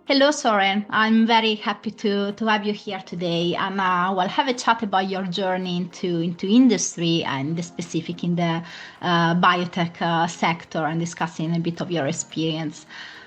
Hello, Søren. I'm very happy to have you here today, and we'll have a chat about your journey into industry and specific in the biotech sector, and discussing a bit of your experience.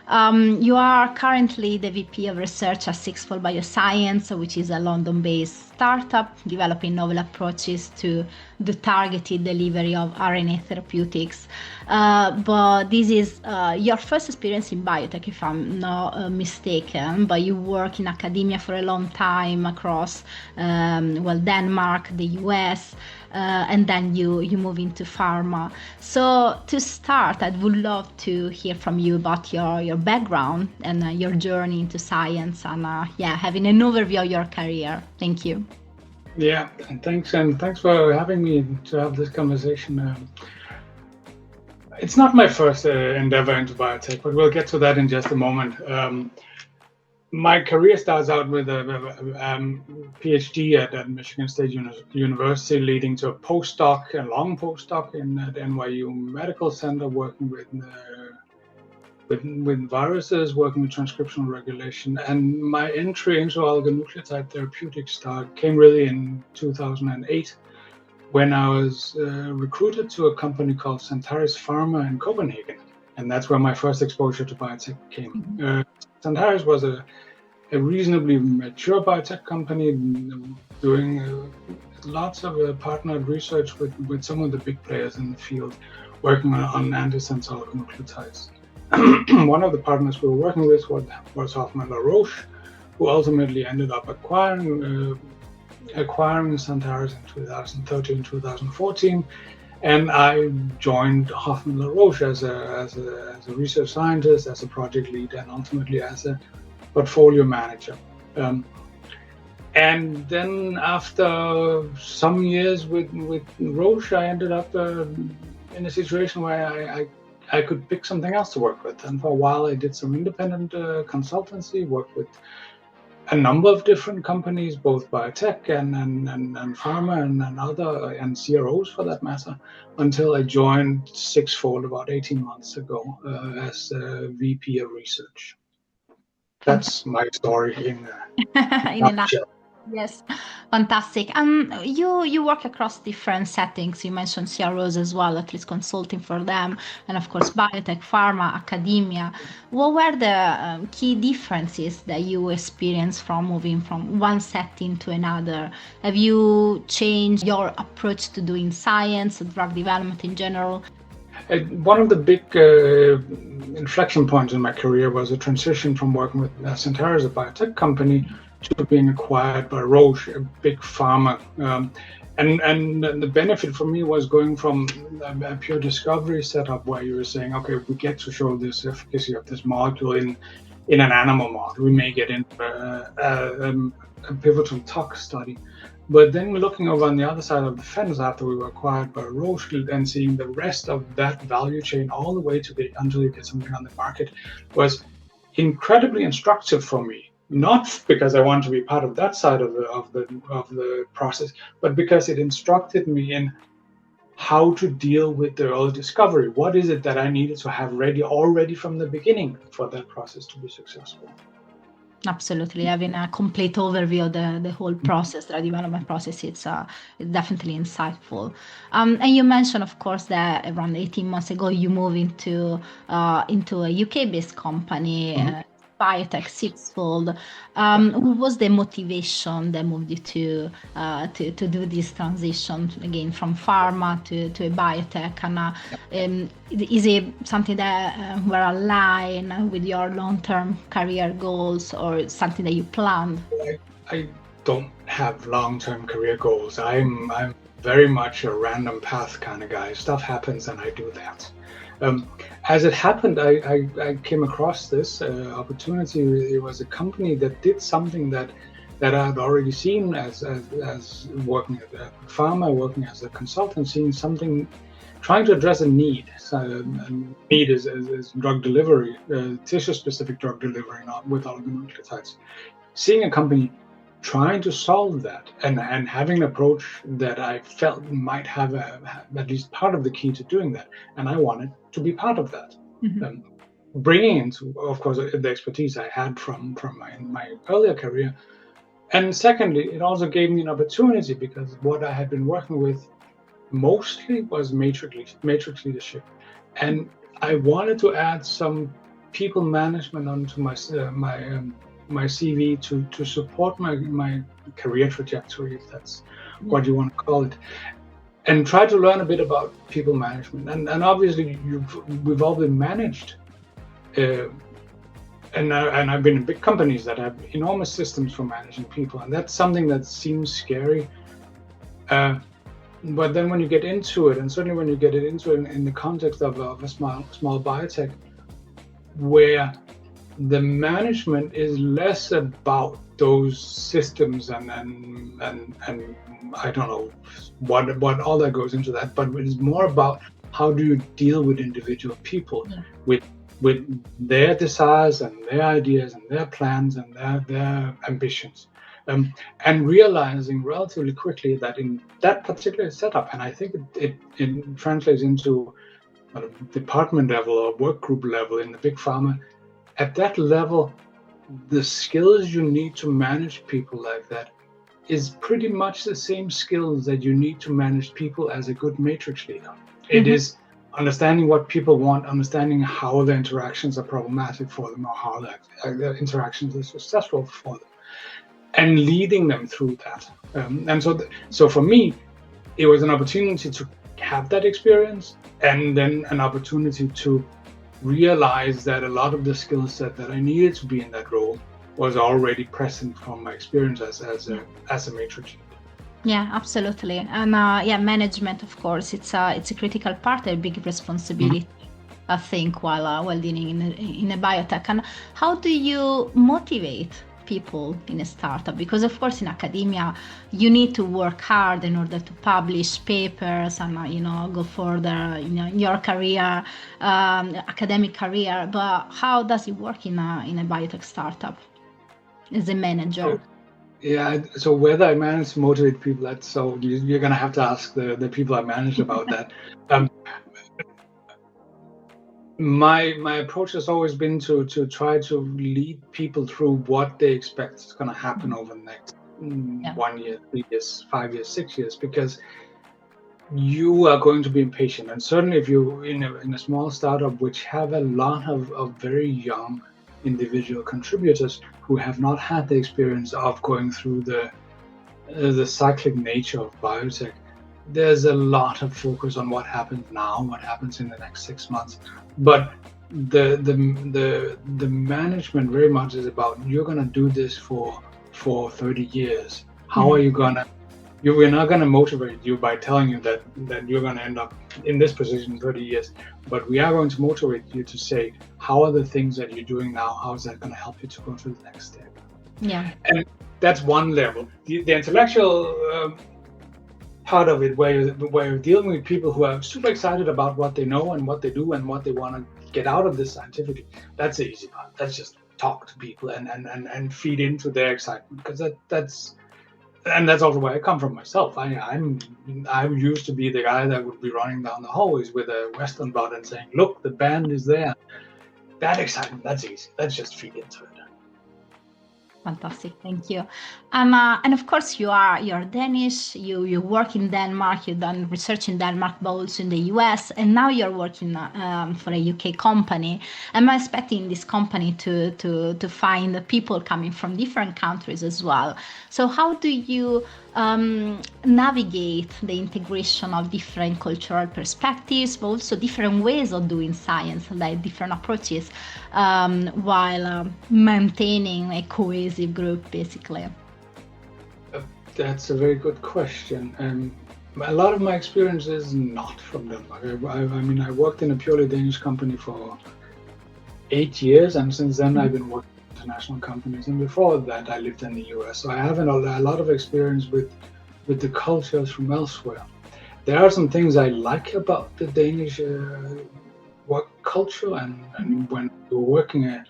You are currently the VP of Research at Sixfold Bioscience, which is a London-based startup developing novel approaches to the targeted delivery of RNA therapeutics. But this is your first experience in biotech, if I'm not mistaken. But you work in academia for a long time across, Denmark, the US. And then you move into pharma. So to start, I would love to hear from you about your background and your journey into science, and having an overview of your career. Thank you. Yeah, and thanks for having me to have this conversation. It's not my first endeavor into biotech, but we'll get to that in just a moment. My career starts out with a PhD at Michigan State University, leading to a long postdoc in the NYU Medical Center, working with viruses, working with transcriptional regulation. And my entry into oligonucleotide therapeutics came really in 2008, when I was recruited to a company called Centaris Pharma in Copenhagen. And that's where my first exposure to biotech came. Centaris was a reasonably mature biotech company doing lots of partnered research with some of the big players in the field, working on antisense oligonucleotides. One of the partners we were working with was Hoffmann La Roche, who ultimately ended up acquiring Centaris in 2013, 2014. And I joined Hoffmann La Roche as a research scientist, as a project lead, and ultimately as a portfolio manager. And then after some years with Roche, I ended up in a situation where I could pick something else to work with. And for a while, I did some independent consultancy, worked with a number of different companies, both biotech and pharma and CROs for that matter, until I joined Sixfold about 18 months ago as VP of Research. That's my story in a nutshell. Yes, fantastic. You work across different settings. You mentioned CROs as well, at least consulting for them, and of course biotech, pharma, academia. What were the key differences that you experienced from moving from one setting to another? Have you changed your approach to doing science, drug development in general? One of the big inflection points in my career was a transition from working with Centaris, a biotech company, to being acquired by Roche, a big pharma. And the benefit for me was going from a pure discovery setup where you were saying, okay, we get to show this efficacy of this molecule in an animal model. We may get into a pivotal tox study. But then looking over on the other side of the fence after we were acquired by Roche and seeing the rest of that value chain all the way until you get something on the market was incredibly instructive for me. Not because I want to be part of that side of the process, but because it instructed me in how to deal with the early discovery. What is it that I needed to have ready already from the beginning for that process to be successful? Absolutely, having a complete overview of the whole process, the development process, it's definitely insightful. And you mentioned, of course, that around 18 months ago you moved into a UK-based company, biotech, Sixfold. What was the motivation that moved you to do this transition again from pharma to a biotech? And is it something that were aligned with your long-term career goals, or something that you planned? I don't have long-term career goals. I'm very much a random path kind of guy. Stuff happens and I do that. As it happened, I came across this opportunity. It was a company that did something that I had already seen as working at pharma, working as a consultant, seeing something, trying to address a need. And need is drug delivery, tissue-specific drug delivery, not with oligonucleotides. Seeing a company trying to solve that and having an approach that I felt might have at least part of the key to doing that, and I wanted to be part of that. bringing into, of course, the expertise I had from my earlier career. And secondly, it also gave me an opportunity, because what I had been working with mostly was matrix leadership, and I wanted to add some people management onto my CV to support my career trajectory, if that's what you want to call it, and try to learn a bit about people management. And obviously we've all been managed, and I've been in big companies that have enormous systems for managing people, and that's something that seems scary. But then when you get into it, and certainly when you get into it in the context of a small biotech, where the management is less about those systems and I don't know what all that goes into that, but it's more about how do you deal with individual people, with their desires and their ideas and their plans and their ambitions, and realizing relatively quickly that in that particular setup, and I think it translates into department level or work group level in the big pharma, at that level, the skills you need to manage people like that is pretty much the same skills that you need to manage people as a good matrix leader. It is understanding what people want, understanding how the interactions are problematic for them, or how the interactions are successful for them, and leading them through that. And so for me, it was an opportunity to have that experience, and then an opportunity to realize that a lot of the skill set that I needed to be in that role was already present from my experience as a matrix lead. Yeah, absolutely. And management, of course, it's a critical part, a big responsibility, I think, while dealing in a biotech. And how do you motivate people in a startup? Because of course in academia you need to work hard in order to publish papers and go further in your career, academic career. But how does it work in a biotech startup as a manager? So whether I manage to motivate people, you're gonna have to ask the people I manage about that. My approach has always been to try to lead people through what they expect is going to happen over the next 1 year, 3 years, 5 years, 6 years, because you are going to be impatient. And certainly if you're in a small startup which have a lot of very young individual contributors who have not had the experience of going through the cyclic nature of biotech, there's a lot of focus on what happens now, what happens in the next 6 months. But the management very much is about, you're going to do this for 30 years. How are you going to, we're not going to motivate you by telling you that you're going to end up in this position in 30 years, but we are going to motivate you to say, how are the things that you're doing now, how is that going to help you to go to the next step? Yeah. And that's one level. The intellectual part of it, where you're dealing with people who are super excited about what they know and what they do and what they want to get out of this scientifically, that's the easy part. That's just talk to people and feed into their excitement, because that's also where I come from myself. I used to be the guy that would be running down the hallways with a Western blot and saying, look, the band is there. That excitement, that's easy. Let's just feed into it. Fantastic, thank you. And of course you're Danish, you work in Denmark, you've done research in Denmark, but also in the US, and now you're working for a UK company. I'm expecting this company to find people coming from different countries as well. So how do you navigate the integration of different cultural perspectives, but also different ways of doing science, like different approaches, while maintaining a cohesive group, basically? That's a very good question. A lot of my experience is not from Denmark. I worked in a purely Danish company for 8 years, and since then I've been working with international companies. And before that, I lived in the US, so I have a lot of experience with the cultures from elsewhere. There are some things I like about the Danish work culture, and when you're working at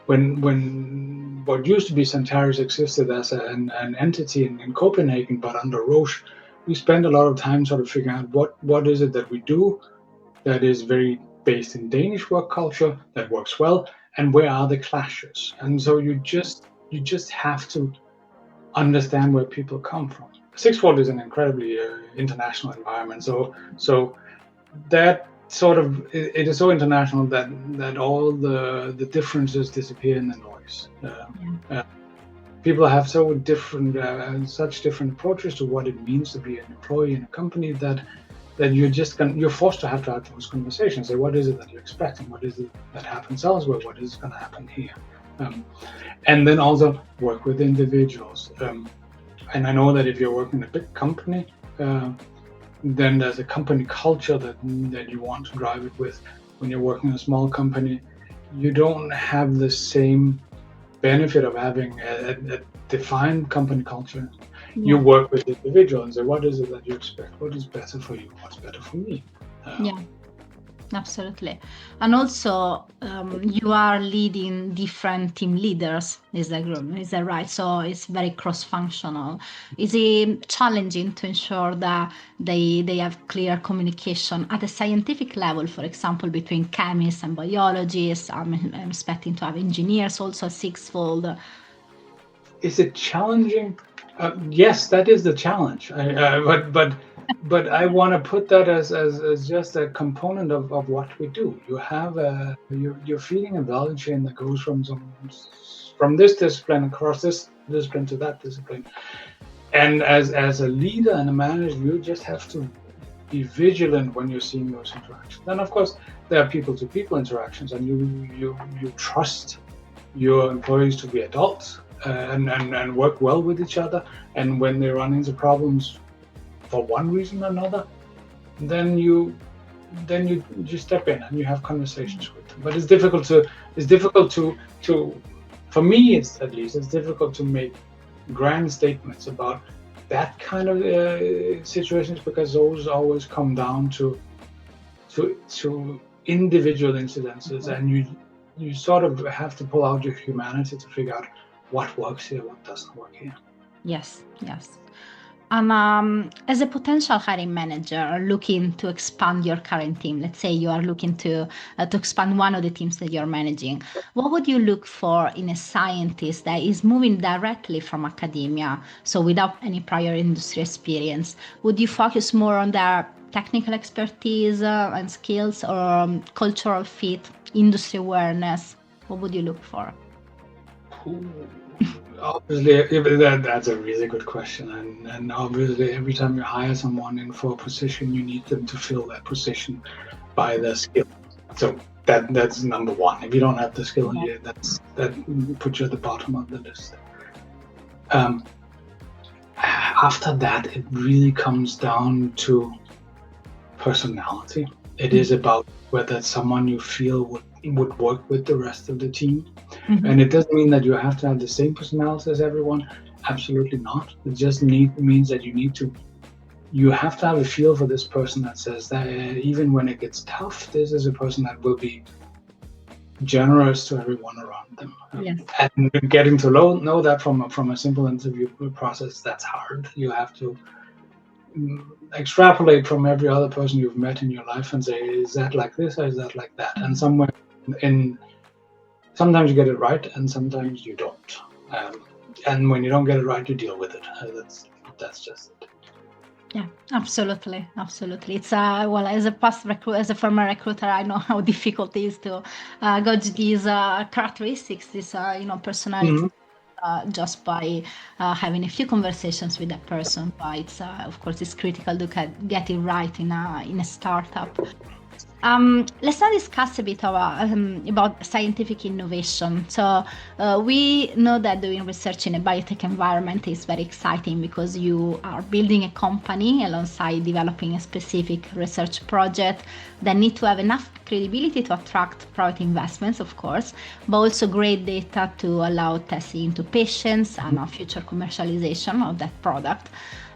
when what used to be Centaurus existed as an entity in Copenhagen, but under Roche, we spent a lot of time sort of figuring out what is it that we do that is very based in Danish work culture that works well, and where are the clashes? And so you just have to understand where people come from. Sixfold is an incredibly international environment, so that sort of it is so international that all the differences disappear in the noise. People have so different such different approaches to what it means to be an employee in a company that you're forced to have those conversations. Say, what is it that you're expecting? What is it that happens elsewhere? What is going to happen here? And then also work with individuals. And I know that if you're working in a big company, then there's a company culture that you want to drive it with. When you're working in a small company, you don't have the same benefit of having a defined company culture. You work with individuals and say, what is it that you expect? What is better for you? What's better for me? Absolutely. And also, you are leading different team leaders, is that right? So it's very cross-functional. Is it challenging to ensure that they have clear communication at a scientific level, for example, between chemists and biologists? I'm expecting to have engineers also at Sixfold. Is it challenging? Yes, that is the challenge. But I want to put that as just a component of what we do. You have you're feeding a value chain that goes from this discipline across this discipline to that discipline. And as a leader and a manager, you just have to be vigilant when you're seeing those interactions. And of course, there are people-to-people interactions, and you trust your employees to be adults and work well with each other. And when they run into problems for one reason or another, then you step in and you have conversations with them. But it's difficult to for me, it's difficult to make grand statements about that kind of situations, because those always come down to individual incidences, and you sort of have to pull out your humanity to figure out what works here, what doesn't work here. Yes. As a potential hiring manager looking to expand your current team, let's say you are looking to expand one of the teams that you're managing, what would you look for in a scientist that is moving directly from academia, so without any prior industry experience? Would you focus more on their technical expertise and skills, or cultural fit, industry awareness? What would you look for? Obviously, that's a really good question, and obviously every time you hire someone in for a position, you need them to fill that position by their skill. So that's number one. If you don't have the skill, that puts you at the bottom of the list. After that, it really comes down to personality. It is about whether it's someone you feel would work with the rest of the team. And it doesn't mean that you have to have the same personality as everyone. Absolutely not. It just means that you have to have a feel for this person that says that even when it gets tough, this is a person that will be generous to everyone around them. And getting to know that from a simple interview process, that's hard. You have to extrapolate from every other person you've met in your life and say, is that like this or is that like that? And somewhere sometimes you get it right and sometimes you don't. And when you don't get it right, you deal with it. That's just it. Yeah, absolutely. It's well, as a former recruiter, I know how difficult it is to gauge these characteristics, this personality, just by having a few conversations with that person. But it's of course it's critical to get it right in a startup. Let's now discuss a bit about scientific innovation. So we know that doing research in a biotech environment is very exciting because you are building a company alongside developing a specific research project that need to have enough credibility to attract private investments, of course, but also great data to allow testing into patients and future commercialization of that product.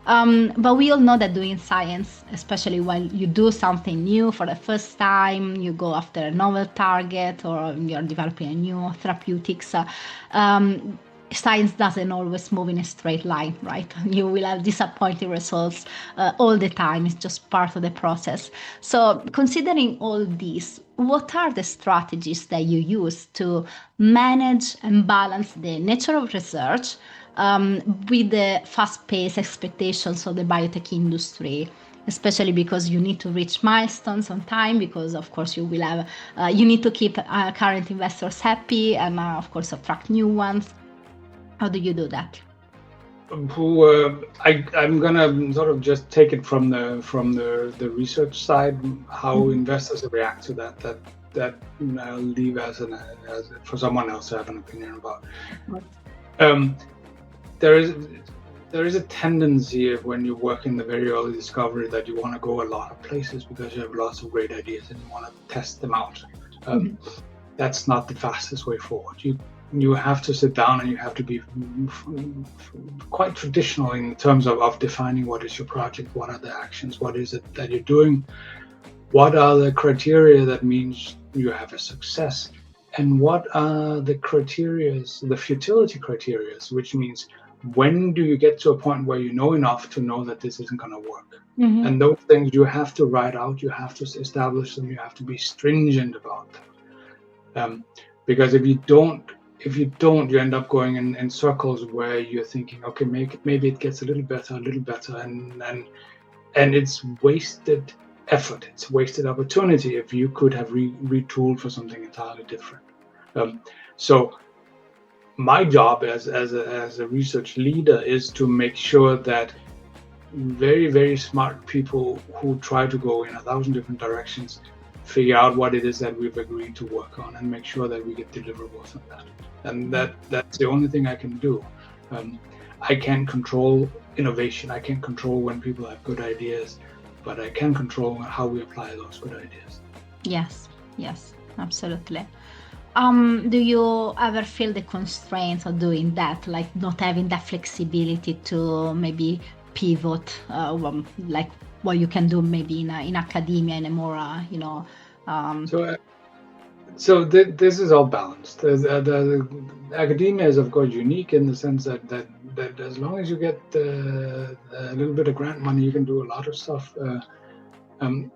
But we all know that doing science, especially while you do something new for the first time, you go after a novel target or you're developing a new therapeutics, science doesn't always move in a straight line, right? You will have disappointing results all the time. It's just part of the process. So considering all this, what are the strategies that you use to manage and balance the nature of research with the fast-paced expectations of the biotech industry? Especially because you need to reach milestones on time, because of course you will have, you need to keep current investors happy and of course attract new ones. How do you do that? I'm gonna sort of just take it from the research side, how investors react to that I'll leave as for someone else to have an opinion about. There is a tendency when you work in the very early discovery that you want to go a lot of places because you have lots of great ideas and you want to test them out. That's not the fastest way forward. You have to sit down and you have to be quite traditional in terms of defining what is your project, what are the actions, what is it that you're doing, what are the criteria that means you have a success, and what are the criterias, the futility criterias, which means when do you get to a point where you know enough to know that this isn't going to work? And those things you have to write out, you have to establish them, you have to be stringent about them. Because if you don't, you end up going in circles where you're thinking, okay, maybe it gets a little better, and it's wasted effort, it's wasted opportunity if you could have retooled for something entirely different. So my job as a research leader is to make sure that very, very smart people who try to go in 1,000 different directions figure out what it is that we've agreed to work on and make sure that we get deliverables on that. And that's the only thing I can do. I can't control innovation. I can't control when people have good ideas, but I can control how we apply those good ideas. Yes, absolutely. Do you ever feel the constraints of doing that, like not having that flexibility to maybe pivot, like what you can do maybe in academia in a more, So this is all balanced. The academia is of course unique in the sense that as long as you get a little bit of grant money, you can do a lot of stuff.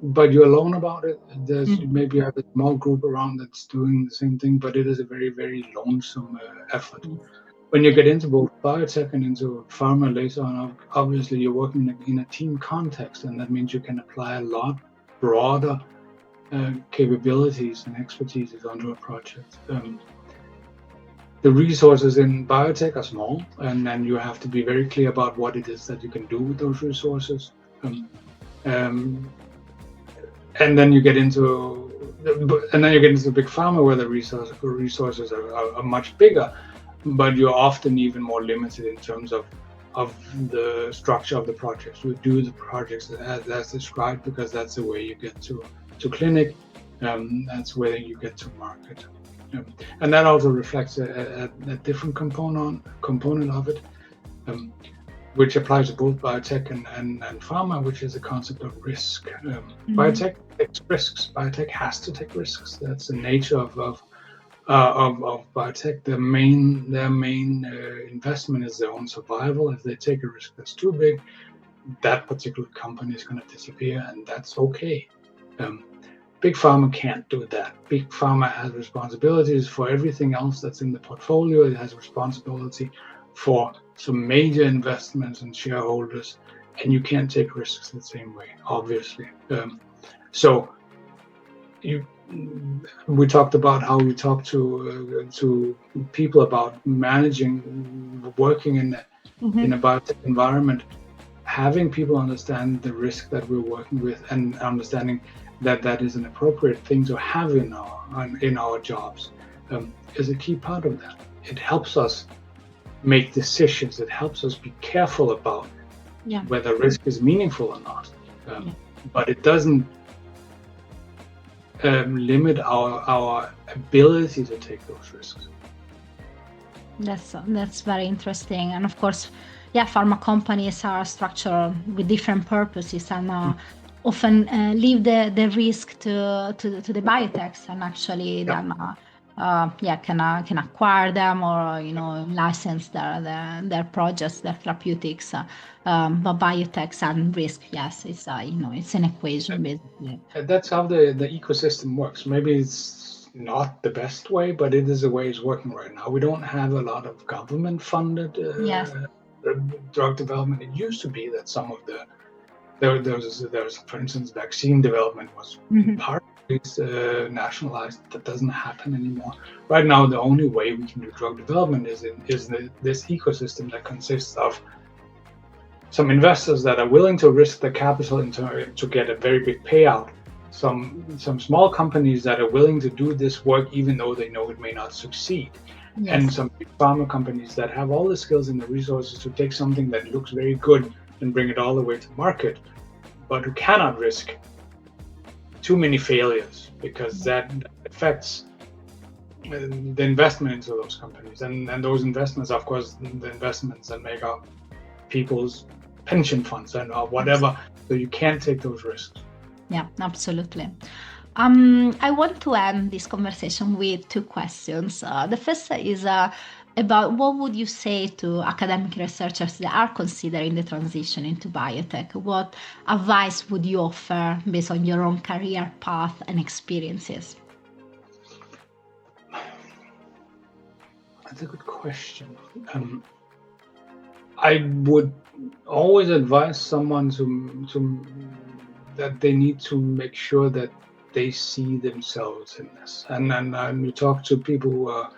But you're alone about it. There's maybe you have a small group around that's doing the same thing, but it is a very, very lonesome effort. When you get into both biotech and into pharma later on, obviously you're working in a team context, and that means you can apply a lot broader capabilities and expertise onto a project. The resources in biotech are small, and then you have to be very clear about what it is that you can do with those resources. And then you get into big pharma where the resources are much bigger, but you're often even more limited in terms of the structure of the projects. You do the projects as described because that's the way you get to clinic. That's where you get to market. And that also reflects a different component of it, which applies to both biotech and pharma, which is the concept of risk. Biotech takes risks. Biotech has to take risks. That's the nature of biotech. Their main investment is their own survival. If they take a risk that's too big, that particular company is going to disappear, and that's okay. Big pharma can't do that. Big pharma has responsibilities for everything else that's in the portfolio. It has responsibility for some major investments and shareholders, and you can't take risks the same way, obviously. So we talked about how we talk to people about managing, working in a biotech environment, having people understand the risk that we're working with and understanding that is an appropriate thing to have in our jobs is a key part of that. It helps us make decisions. It helps us be careful about whether risk is meaningful or not. But it doesn't limit our ability to take those risks. That's very interesting. And of course, pharma companies are structured with different purposes and often leave the risk to the biotechs and actually then can acquire them or license their projects, their therapeutics. But biotechs and risk, yes, it's it's an equation basically. That's how the ecosystem works. Maybe it's not the best way, but it is the way it's working right now. We don't have a lot of government-funded Yes. drug development. It used to be that some of there's for instance, vaccine development was partly nationalized. That doesn't happen anymore. Right now, the only way we can do drug development is this ecosystem that consists of some investors that are willing to risk the capital to get a very big payout. Some small companies that are willing to do this work even though they know it may not succeed. Yes. And some big pharma companies that have all the skills and the resources to take something that looks very good and bring it all the way to market, but who cannot risk too many failures because that affects the investment into those companies. And those investments, of course, the investments that make up people's pension funds and whatever. So you can't take those risks. Yeah, absolutely. I want to end this conversation with two questions. The first is about what would you say to academic researchers that are considering the transition into biotech? What advice would you offer based on your own career path and experiences? That's a good question. I would always advise someone that they need to make sure that they see themselves in this. And you talk to people who are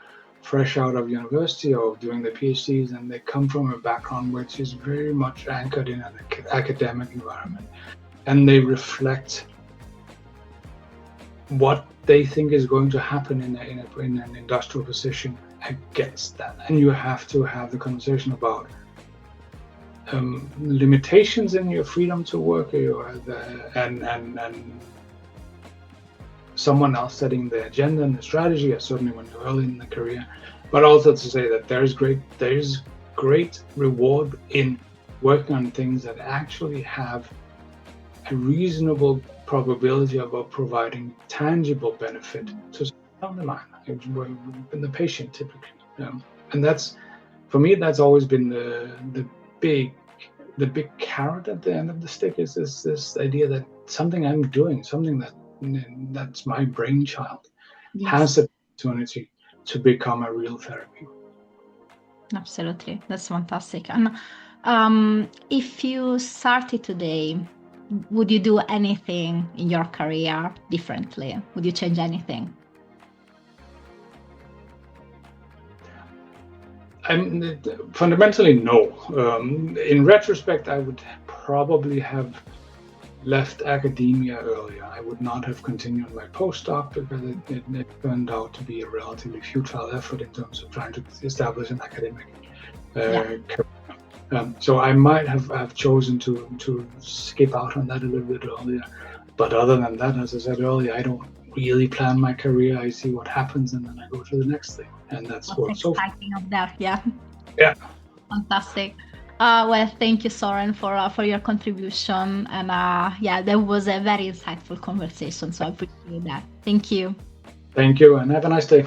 fresh out of university or doing their PhDs, and they come from a background which is very much anchored in an academic environment, and they reflect what they think is going to happen in an industrial position against that. And you have to have the conversation about limitations in your freedom to work, and someone else setting the agenda and the strategy, certainly when you're early in the career, but also to say that there is great reward in working on things that actually have a reasonable probability of providing tangible benefit to someone down the line, in the patient typically. And that's, for me, that's always been the big carrot at the end of the stick, is this idea that something I'm doing, something that's my brainchild, yes, has the opportunity to become a real therapy. Absolutely, that's fantastic. And if you started today, would you do anything in your career differently? Would you change anything? Fundamentally, no. In retrospect, I would probably have left academia earlier. I would not have continued my postdoc because it turned out to be a relatively futile effort in terms of trying to establish an academic career. So I might have chosen to skip out on that a little bit earlier. But other than that, as I said earlier, I don't really plan my career. I see what happens and then I go to the next thing. And that's what's exciting of that. Yeah. Yeah. Fantastic. Well, thank you, Søren, for your contribution. And that was a very insightful conversation. So I appreciate that. Thank you. Thank you, and have a nice day.